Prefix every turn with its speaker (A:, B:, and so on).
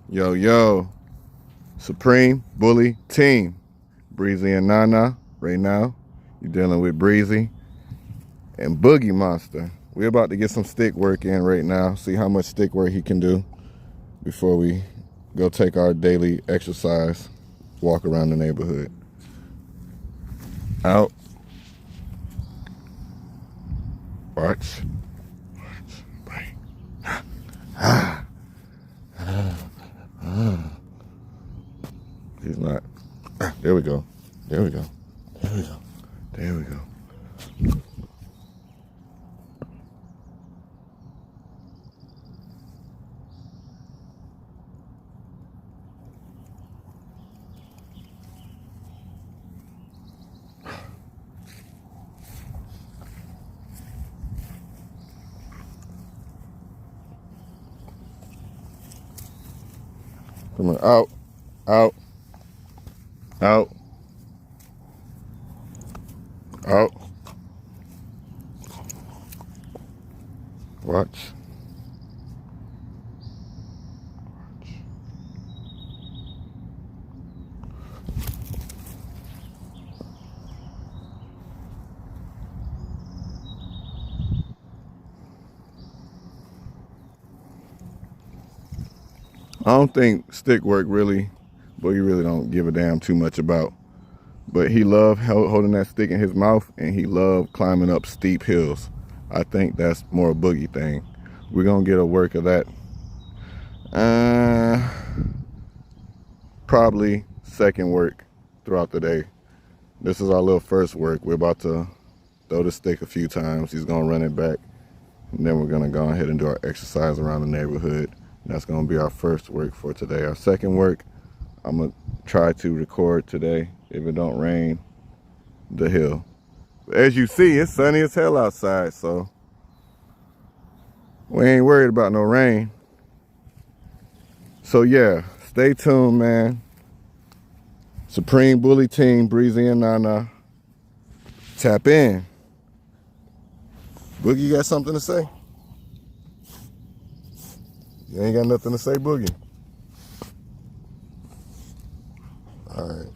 A: Yo, yo, Supreme Bully Team. Breezy and Nana, right now. You're dealing with Breezy and Boogie Monster. We're about to get some stick work in right now, see how much stick work he can do before we go take our daily exercise, walk around the neighborhood. Out. Watch. Right. He's not. There we go. There we go. There we go. There we go. Come on. Out. Out. Out. Out. Watch. I don't think stick work really, Boogie really don't give a damn too much about. But he loved holding that stick in his mouth, and he loved climbing up steep hills. I think that's more a Boogie thing. We're gonna get a work of that. Probably second work throughout the day. This is our little first work. We're about to throw the stick a few times. He's gonna run it back. And then we're gonna go ahead and do our exercise around the neighborhood. That's gonna be our first work for today. Our second work, I'm gonna try to record today, if it don't rain, the hill. But as you see, it's sunny as hell outside, so we ain't worried about no rain. So yeah, stay tuned, man. Supreme Bully Team, Breezy and Nana. Tap in. Boogie, you got something to say? You ain't got nothing to say, Boogie? All right.